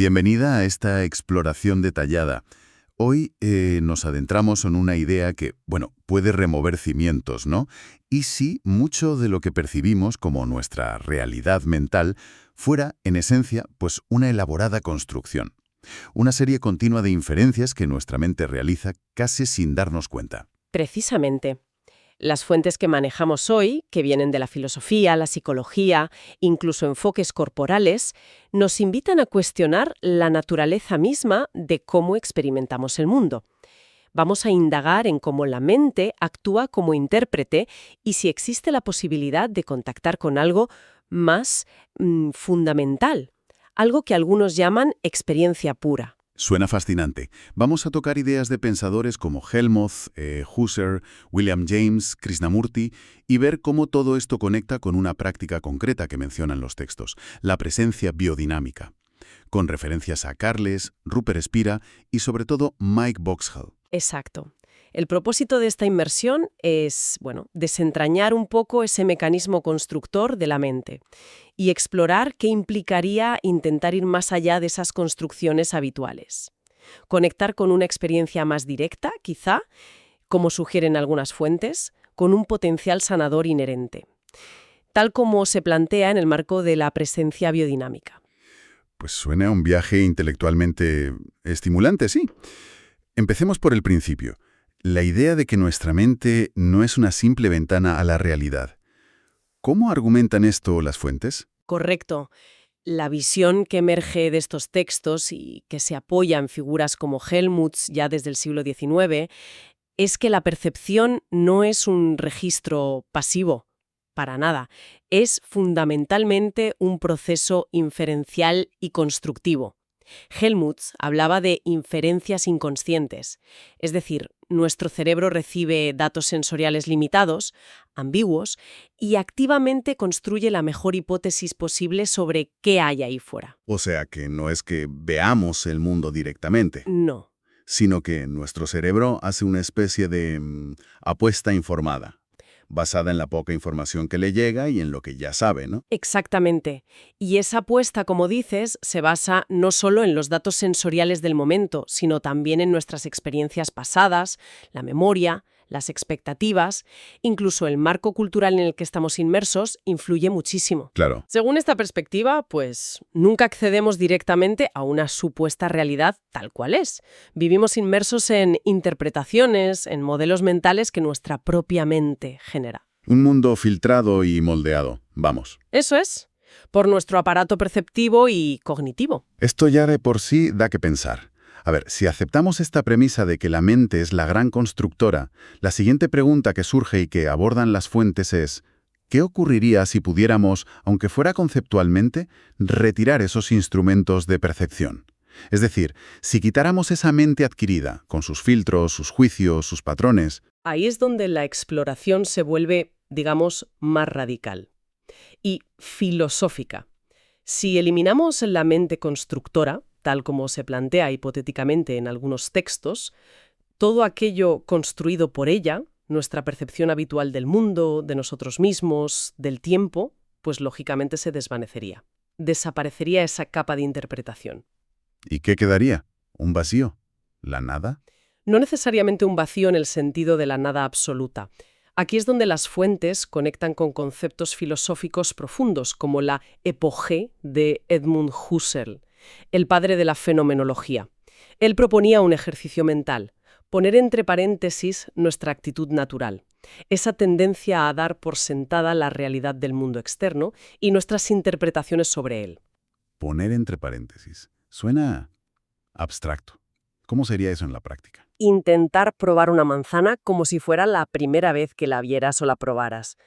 Bienvenida a esta exploración detallada. Hoy nos adentramos en una idea que, bueno, puede remover cimientos, ¿no? Y si mucho de lo que percibimos como nuestra realidad mental fuera, en esencia, pues una elaborada construcción. Una serie continua de inferencias que nuestra mente realiza casi sin darnos cuenta. Precisamente. Las fuentes que manejamos hoy, que vienen de la filosofía, la psicología, incluso enfoques corporales, nos invitan a cuestionar la naturaleza misma de cómo experimentamos el mundo. Vamos a indagar en cómo la mente actúa como intérprete y si existe la posibilidad de contactar con algo más fundamental, algo que algunos llaman experiencia pura. Suena fascinante. Vamos a tocar ideas de pensadores como Helmholtz, Husserl, William James, Krishnamurti y ver cómo todo esto conecta con una práctica concreta que mencionan los textos, la presencia biodinámica, con referencias a Carles, Rupert Spira y sobre todo Mike Boxhall. Exacto. El propósito de esta inmersión es, desentrañar un poco ese mecanismo constructor de la mente y explorar qué implicaría intentar ir más allá de esas construcciones habituales. Conectar con una experiencia más directa, quizá, como sugieren algunas fuentes, con un potencial sanador inherente, tal como se plantea en el marco de la presencia biodinámica. Pues suena a un viaje intelectualmente estimulante, sí. Empecemos por el principio. La idea de que nuestra mente no es una simple ventana a la realidad. ¿Cómo argumentan esto las fuentes? Correcto. La visión que emerge de estos textos y que se apoya en figuras como Helmholtz ya desde el siglo XIX es que la percepción no es un registro pasivo, para nada. Es fundamentalmente un proceso inferencial y constructivo. Helmholtz hablaba de inferencias inconscientes, es decir, nuestro cerebro recibe datos sensoriales limitados, ambiguos, y activamente construye la mejor hipótesis posible sobre qué hay ahí fuera. O sea que no es que veamos el mundo directamente, No. sino que nuestro cerebro hace una especie de apuesta informada, basada en la poca información que le llega y en lo que ya sabe, ¿no? Exactamente. Y esa apuesta, como dices, se basa no solo en los datos sensoriales del momento, sino también en nuestras experiencias pasadas, la memoria, las expectativas, incluso el marco cultural en el que estamos inmersos influye muchísimo. Claro. Según esta perspectiva, pues nunca accedemos directamente a una supuesta realidad tal cual es. Vivimos inmersos en interpretaciones, en modelos mentales que nuestra propia mente genera. Un mundo filtrado y moldeado, vamos. Eso es, por nuestro aparato perceptivo y cognitivo. Esto ya de por sí da que pensar. A ver, si aceptamos esta premisa de que la mente es la gran constructora, la siguiente pregunta que surge y que abordan las fuentes es: ¿qué ocurriría si pudiéramos, aunque fuera conceptualmente, retirar esos instrumentos de percepción? Es decir, si quitáramos esa mente adquirida, con sus filtros, sus juicios, sus patrones. Ahí es donde la exploración se vuelve, digamos, más radical y filosófica. Si eliminamos la mente constructora, tal como se plantea hipotéticamente en algunos textos, todo aquello construido por ella, nuestra percepción habitual del mundo, de nosotros mismos, del tiempo, pues lógicamente se desvanecería. Desaparecería esa capa de interpretación. ¿Y qué quedaría? ¿Un vacío? ¿La nada? No necesariamente un vacío en el sentido de la nada absoluta. Aquí es donde las fuentes conectan con conceptos filosóficos profundos, como la epogé de Edmund Husserl, el padre de la fenomenología. Él proponía un ejercicio mental, poner entre paréntesis nuestra actitud natural, esa tendencia a dar por sentada la realidad del mundo externo y nuestras interpretaciones sobre él. Poner entre paréntesis. Suena abstracto. ¿Cómo sería eso en la práctica? Intentar probar una manzana como si fuera la primera vez que la vieras o la probaras.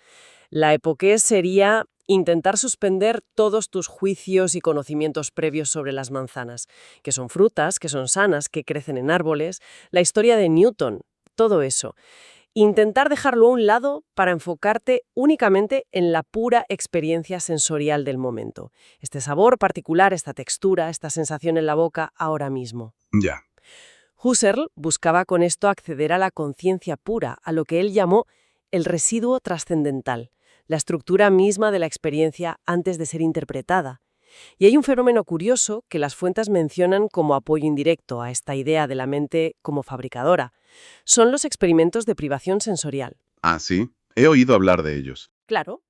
La epoqué sería intentar suspender todos tus juicios y conocimientos previos sobre las manzanas, que son frutas, que son sanas, que crecen en árboles, la historia de Newton, todo eso. Intentar dejarlo a un lado para enfocarte únicamente en la pura experiencia sensorial del momento. Este sabor particular, esta textura, esta sensación en la boca ahora mismo. Ya. Husserl buscaba con esto acceder a la conciencia pura, a lo que él llamó el residuo trascendental, la estructura misma de la experiencia antes de ser interpretada. Y hay un fenómeno curioso que las fuentes mencionan como apoyo indirecto a esta idea de la mente como fabricadora. Son los experimentos de privación sensorial. Ah, sí. He oído hablar de ellos. Claro,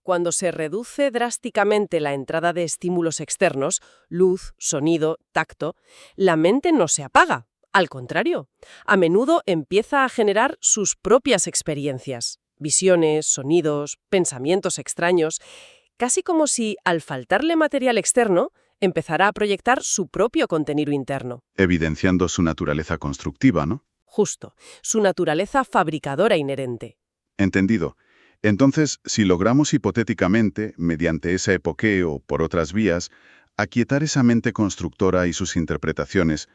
cuando se reduce drásticamente la entrada de estímulos externos, luz, sonido, tacto, la mente no se apaga. Al contrario, a menudo empieza a generar sus propias experiencias, visiones, sonidos, pensamientos extraños, casi como si, al faltarle material externo, empezara a proyectar su propio contenido interno. Evidenciando su naturaleza constructiva, ¿no? Justo, su naturaleza fabricadora inherente. Entendido. Entonces, si logramos hipotéticamente, mediante ese epoqueo o por otras vías, aquietar esa mente constructora y sus interpretaciones,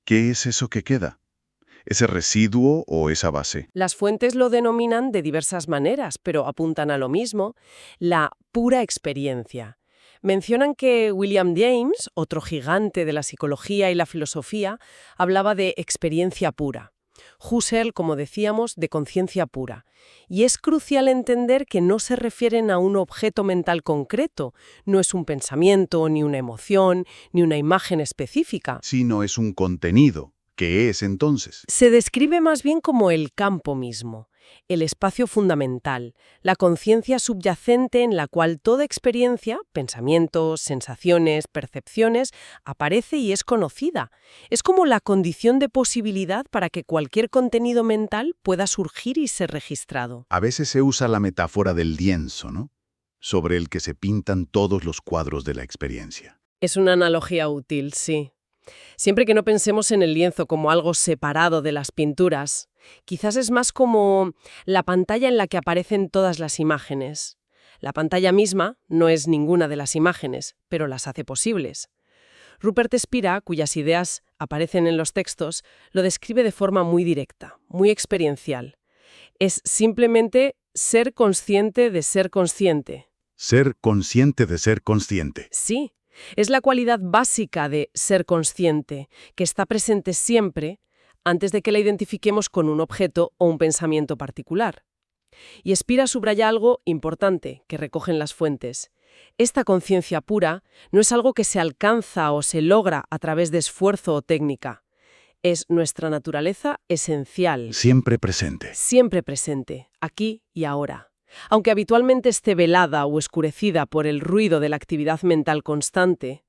¿qué es eso que queda? ¿Ese residuo o esa base? Las fuentes lo denominan de diversas maneras, pero apuntan a lo mismo, la pura experiencia. Mencionan que William James, otro gigante de la psicología y la filosofía, hablaba de experiencia pura. Husserl, como decíamos, de conciencia pura. Y es crucial entender que no se refieren a un objeto mental concreto, no es un pensamiento, ni una emoción, ni una imagen específica. Sino es un contenido. ¿Qué es entonces? Se describe más bien como el campo mismo, el espacio fundamental, la conciencia subyacente en la cual toda experiencia, pensamientos, sensaciones, percepciones, aparece y es conocida. Es como la condición de posibilidad para que cualquier contenido mental pueda surgir y ser registrado. A veces se usa la metáfora del lienzo, ¿no? Sobre el que se pintan todos los cuadros de la experiencia. Es una analogía útil, sí. Siempre que no pensemos en el lienzo como algo separado de las pinturas, quizás es más como la pantalla en la que aparecen todas las imágenes. La pantalla misma no es ninguna de las imágenes, pero las hace posibles. Rupert Spira, cuyas ideas aparecen en los textos, lo describe de forma muy directa, muy experiencial. Es simplemente ser consciente de ser consciente. Ser consciente de ser consciente. Sí. Es la cualidad básica de ser consciente, que está presente siempre antes de que la identifiquemos con un objeto o un pensamiento particular. Y Spira subraya algo importante que recogen las fuentes. Esta conciencia pura no es algo que se alcanza o se logra a través de esfuerzo o técnica. Es nuestra naturaleza esencial. Siempre presente, aquí y ahora. Aunque habitualmente esté velada o oscurecida por el ruido de la actividad mental constante,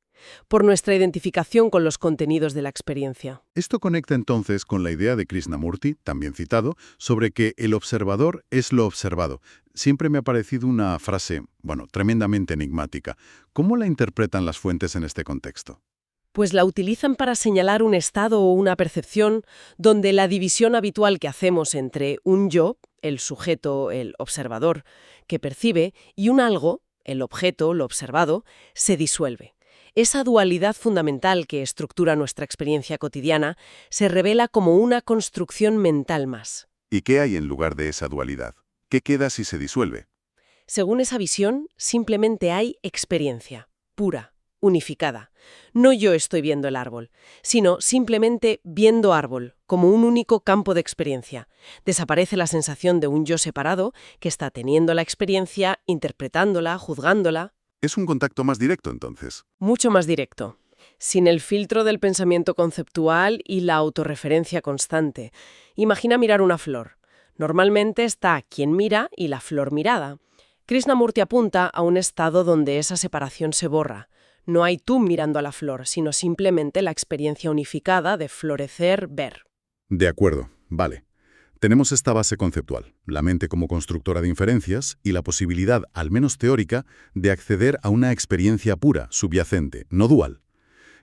por nuestra identificación con los contenidos de la experiencia. Esto conecta entonces con la idea de Krishnamurti, también citado, sobre que el observador es lo observado. Siempre me ha parecido una frase, tremendamente enigmática. ¿Cómo la interpretan las fuentes en este contexto? Pues la utilizan para señalar un estado o una percepción donde la división habitual que hacemos entre un yo, el sujeto, el observador, que percibe, y un algo, el objeto, lo observado, se disuelve. Esa dualidad fundamental que estructura nuestra experiencia cotidiana se revela como una construcción mental más. ¿Y qué hay en lugar de esa dualidad? ¿Qué queda si se disuelve? Según esa visión, simplemente hay experiencia, pura, unificada. No yo estoy viendo el árbol, sino simplemente viendo árbol, como un único campo de experiencia. Desaparece la sensación de un yo separado que está teniendo la experiencia, interpretándola, juzgándola. Es un contacto más directo, entonces. Mucho más directo, sin el filtro del pensamiento conceptual y la autorreferencia constante. Imagina mirar una flor. Normalmente está quien mira y la flor mirada. Krishnamurti apunta a un estado donde esa separación se borra. No hay tú mirando a la flor, sino simplemente la experiencia unificada de florecer, ver. De acuerdo, vale. Tenemos esta base conceptual, la mente como constructora de inferencias y la posibilidad, al menos teórica, de acceder a una experiencia pura, subyacente, no dual.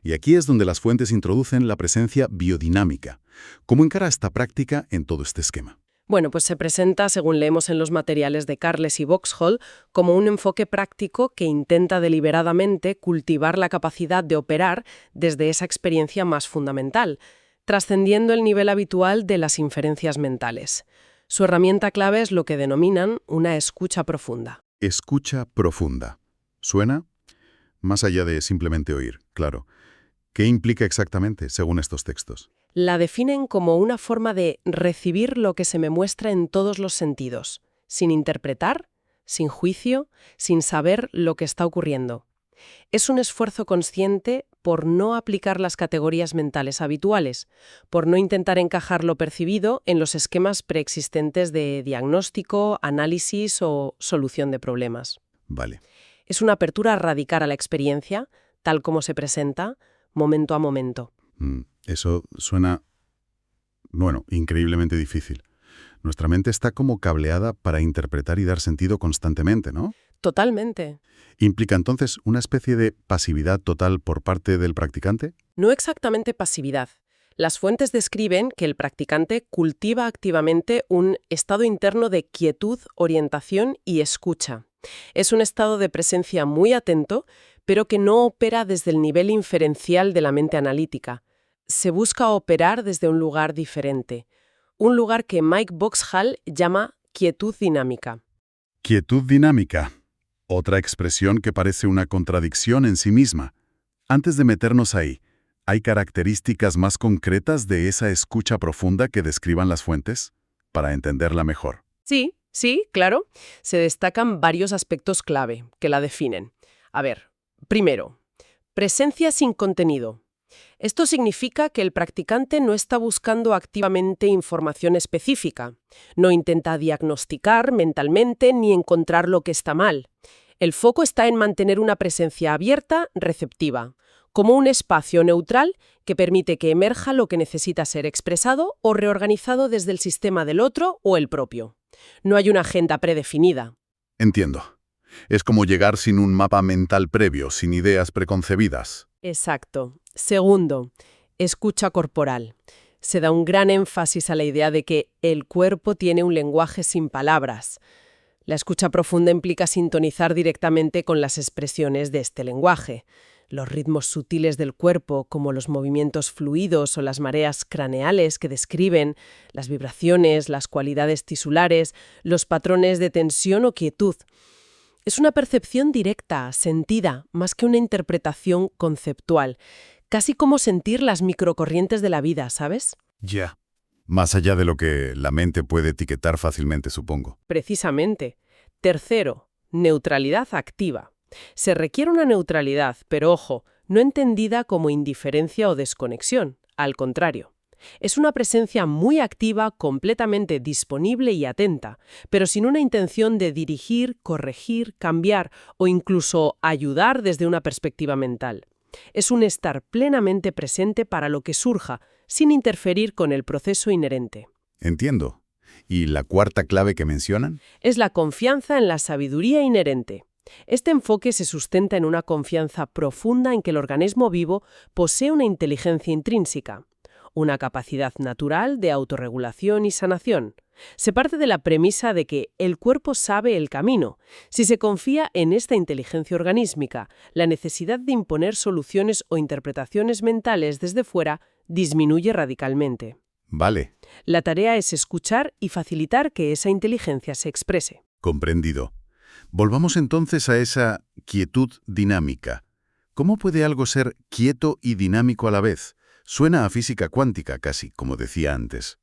Y aquí es donde las fuentes introducen la presencia biodinámica. ¿Cómo encara esta práctica en todo este esquema? Bueno, pues se presenta, según leemos en los materiales de Carles y Vauxhall, como un enfoque práctico que intenta deliberadamente cultivar la capacidad de operar desde esa experiencia más fundamental, trascendiendo el nivel habitual de las inferencias mentales. Su herramienta clave es lo que denominan una escucha profunda. Escucha profunda. ¿Suena? Más allá de simplemente oír, claro. ¿Qué implica exactamente, según estos textos? La definen como una forma de recibir lo que se me muestra en todos los sentidos, sin interpretar, sin juicio, sin saber lo que está ocurriendo. Es un esfuerzo consciente por no aplicar las categorías mentales habituales, por no intentar encajar lo percibido en los esquemas preexistentes de diagnóstico, análisis o solución de problemas. Vale. Es una apertura a radicar a la experiencia, tal como se presenta, momento a momento. Eso suena, bueno, increíblemente difícil. Nuestra mente está como cableada para interpretar y dar sentido constantemente, ¿no? Totalmente. ¿Implica entonces una especie de pasividad total por parte del practicante? No exactamente pasividad. Las fuentes describen que el practicante cultiva activamente un estado interno de quietud, orientación y escucha. Es un estado de presencia muy atento, pero que no opera desde el nivel inferencial de la mente analítica. Se busca operar desde un lugar diferente, un lugar que Mike Boxhall llama quietud dinámica. Quietud dinámica. Otra expresión que parece una contradicción en sí misma. Antes de meternos ahí, ¿hay características más concretas de esa escucha profunda que describan las fuentes? Para entenderla mejor. Sí, claro. Se destacan varios aspectos clave que la definen. A ver, primero, presencia sin contenido. Esto significa que el practicante no está buscando activamente información específica, no intenta diagnosticar mentalmente ni encontrar lo que está mal. El foco está en mantener una presencia abierta, receptiva, como un espacio neutral que permite que emerja lo que necesita ser expresado o reorganizado desde el sistema del otro o el propio. No hay una agenda predefinida. Entiendo. Es como llegar sin un mapa mental previo, sin ideas preconcebidas. Exacto. Segundo, escucha corporal. Se da un gran énfasis a la idea de que el cuerpo tiene un lenguaje sin palabras. La escucha profunda implica sintonizar directamente con las expresiones de este lenguaje. Los ritmos sutiles del cuerpo, como los movimientos fluidos o las mareas craneales que describen, las vibraciones, las cualidades tisulares, los patrones de tensión o quietud. Es una percepción directa, sentida, más que una interpretación conceptual. Casi como sentir las microcorrientes de la vida, ¿sabes? Ya. Más allá de lo que la mente puede etiquetar fácilmente, supongo. Precisamente. Tercero, neutralidad activa. Se requiere una neutralidad, pero ojo, no entendida como indiferencia o desconexión. Al contrario. Es una presencia muy activa, completamente disponible y atenta, pero sin una intención de dirigir, corregir, cambiar o incluso ayudar desde una perspectiva mental. Es un estar plenamente presente para lo que surja, sin interferir con el proceso inherente. Entiendo. ¿Y la cuarta clave que mencionan? Es la confianza en la sabiduría inherente. Este enfoque se sustenta en una confianza profunda en que el organismo vivo posee una inteligencia intrínseca, una capacidad natural de autorregulación y sanación. Se parte de la premisa de que el cuerpo sabe el camino. Si se confía en esta inteligencia organísmica, la necesidad de imponer soluciones o interpretaciones mentales desde fuera disminuye radicalmente. Vale. La tarea es escuchar y facilitar que esa inteligencia se exprese. Comprendido. Volvamos entonces a esa quietud dinámica. ¿Cómo puede algo ser quieto y dinámico a la vez? Suena a física cuántica casi, como decía antes.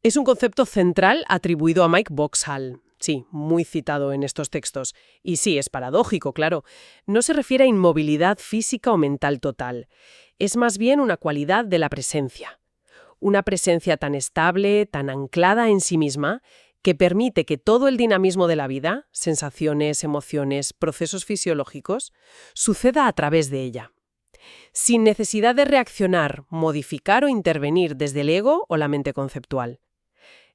Es un concepto central atribuido a Mike Boxhall. Sí, muy citado en estos textos. Y sí, es paradójico, claro. No se refiere a inmovilidad física o mental total. Es más bien una cualidad de la presencia. Una presencia tan estable, tan anclada en sí misma, que permite que todo el dinamismo de la vida, sensaciones, emociones, procesos fisiológicos, suceda a través de ella. Sin necesidad de reaccionar, modificar o intervenir desde el ego o la mente conceptual.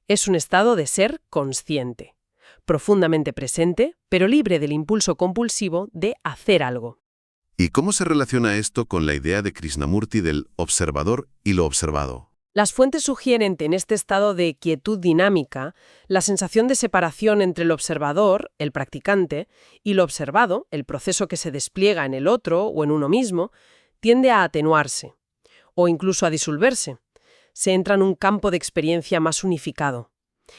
Es un estado de ser consciente, profundamente presente, pero libre del impulso compulsivo de hacer algo. ¿Y cómo se relaciona esto con la idea de Krishnamurti del observador y lo observado? Las fuentes sugieren que en este estado de quietud dinámica, la sensación de separación entre el observador, el practicante, y lo observado, el proceso que se despliega en el otro o en uno mismo, tiende a atenuarse, o incluso a disolverse. Se entra en un campo de experiencia más unificado.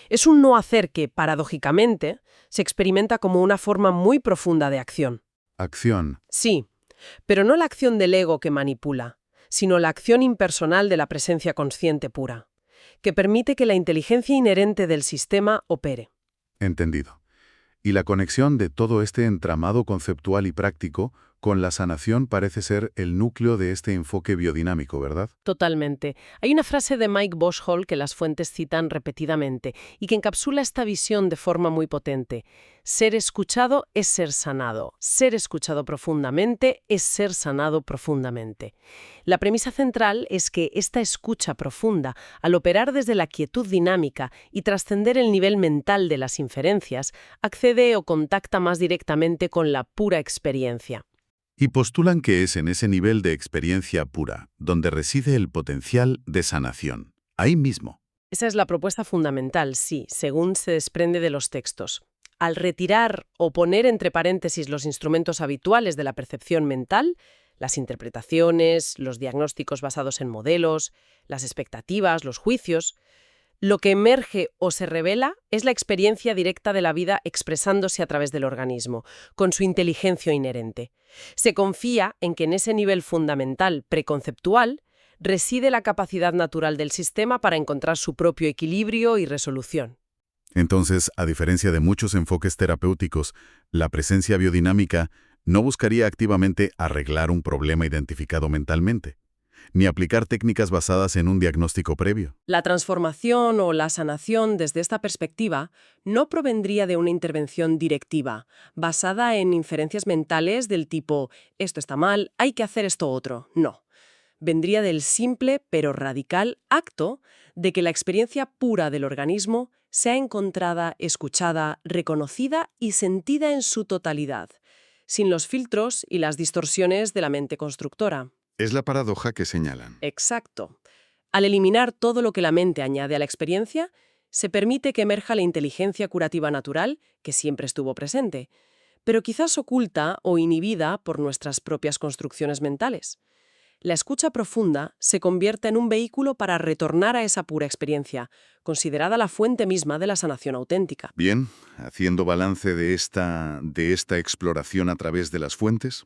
Es un no hacer que, paradójicamente, se experimenta como una forma muy profunda de acción. Acción. Sí, pero no la acción del ego que manipula, sino la acción impersonal de la presencia consciente pura, que permite que la inteligencia inherente del sistema opere. Entendido. Y la conexión de todo este entramado conceptual y práctico con la sanación parece ser el núcleo de este enfoque biodinámico, ¿verdad? Totalmente. Hay una frase de Mike Boshall que las fuentes citan repetidamente y que encapsula esta visión de forma muy potente. Ser escuchado es ser sanado. Ser escuchado profundamente es ser sanado profundamente. La premisa central es que esta escucha profunda, al operar desde la quietud dinámica y trascender el nivel mental de las inferencias, accede o contacta más directamente con la pura experiencia. Y postulan que es en ese nivel de experiencia pura donde reside el potencial de sanación. Ahí mismo. Esa es la propuesta fundamental, sí, según se desprende de los textos. Al retirar o poner entre paréntesis los instrumentos habituales de la percepción mental, las interpretaciones, los diagnósticos basados en modelos, las expectativas, los juicios, lo que emerge o se revela es la experiencia directa de la vida expresándose a través del organismo, con su inteligencia inherente. Se confía en que en ese nivel fundamental preconceptual reside la capacidad natural del sistema para encontrar su propio equilibrio y resolución. Entonces, a diferencia de muchos enfoques terapéuticos, la presencia biodinámica no buscaría activamente arreglar un problema identificado mentalmente, ni aplicar técnicas basadas en un diagnóstico previo. La transformación o la sanación desde esta perspectiva no provendría de una intervención directiva, basada en inferencias mentales del tipo «esto está mal, hay que hacer esto otro». No. Vendría del simple pero radical acto de que la experiencia pura del organismo sea encontrada, escuchada, reconocida y sentida en su totalidad, sin los filtros y las distorsiones de la mente constructora. Es la paradoja que señalan. Exacto. Al eliminar todo lo que la mente añade a la experiencia, se permite que emerja la inteligencia curativa natural que siempre estuvo presente, pero quizás oculta o inhibida por nuestras propias construcciones mentales. La escucha profunda se convierte en un vehículo para retornar a esa pura experiencia, considerada la fuente misma de la sanación auténtica. Bien, haciendo balance de esta exploración a través de las fuentes,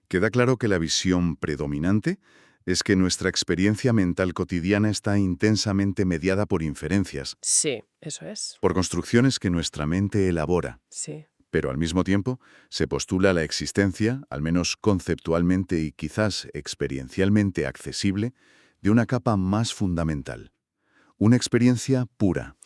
queda claro que la visión predominante es que nuestra experiencia mental cotidiana está intensamente mediada por inferencias, Sí, eso es. por construcciones que nuestra mente elabora. Sí. Pero al mismo tiempo se postula la existencia, al menos conceptualmente y quizás experiencialmente accesible, de una capa más fundamental. Una experiencia pura.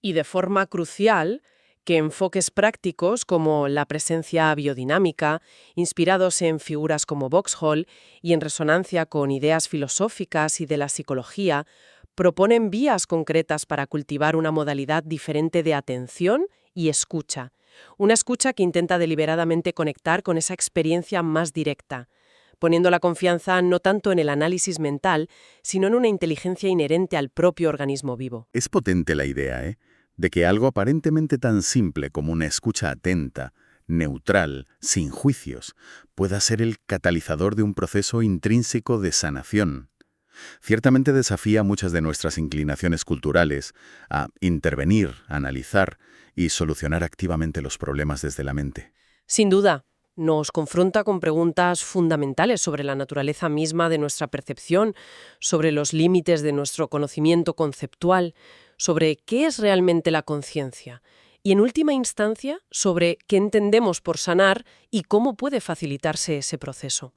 Y de forma crucial, que enfoques prácticos como la presencia biodinámica, inspirados en figuras como Boxhall y en resonancia con ideas filosóficas y de la psicología, proponen vías concretas para cultivar una modalidad diferente de atención y escucha. Una escucha que intenta deliberadamente conectar con esa experiencia más directa, poniendo la confianza no tanto en el análisis mental, sino en una inteligencia inherente al propio organismo vivo. Es potente la idea, de que algo aparentemente tan simple como una escucha atenta, neutral, sin juicios, pueda ser el catalizador de un proceso intrínseco de sanación. Ciertamente desafía muchas de nuestras inclinaciones culturales a intervenir, analizar y solucionar activamente los problemas desde la mente. Sin duda, nos confronta con preguntas fundamentales sobre la naturaleza misma de nuestra percepción, sobre los límites de nuestro conocimiento conceptual, sobre qué es realmente la conciencia y, en última instancia, sobre qué entendemos por sanar y cómo puede facilitarse ese proceso.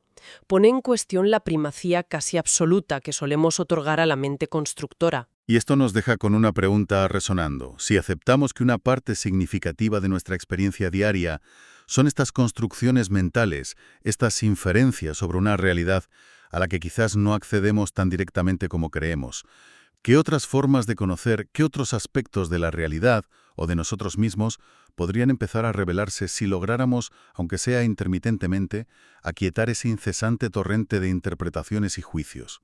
Pone en cuestión la primacía casi absoluta que solemos otorgar a la mente constructora. Y esto nos deja con una pregunta resonando. Si aceptamos que una parte significativa de nuestra experiencia diaria son estas construcciones mentales, estas inferencias sobre una realidad a la que quizás no accedemos tan directamente como creemos, ¿qué otras formas de conocer, qué otros aspectos de la realidad o de nosotros mismos podrían empezar a revelarse si lográramos, aunque sea intermitentemente, aquietar ese incesante torrente de interpretaciones y juicios?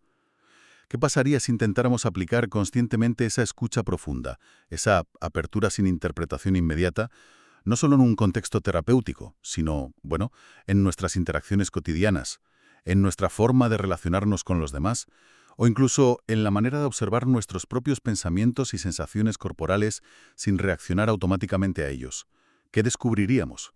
¿Qué pasaría si intentáramos aplicar conscientemente esa escucha profunda, esa apertura sin interpretación inmediata, no solo en un contexto terapéutico, sino, en nuestras interacciones cotidianas, en nuestra forma de relacionarnos con los demás, o incluso en la manera de observar nuestros propios pensamientos y sensaciones corporales sin reaccionar automáticamente a ellos? ¿Qué descubriríamos?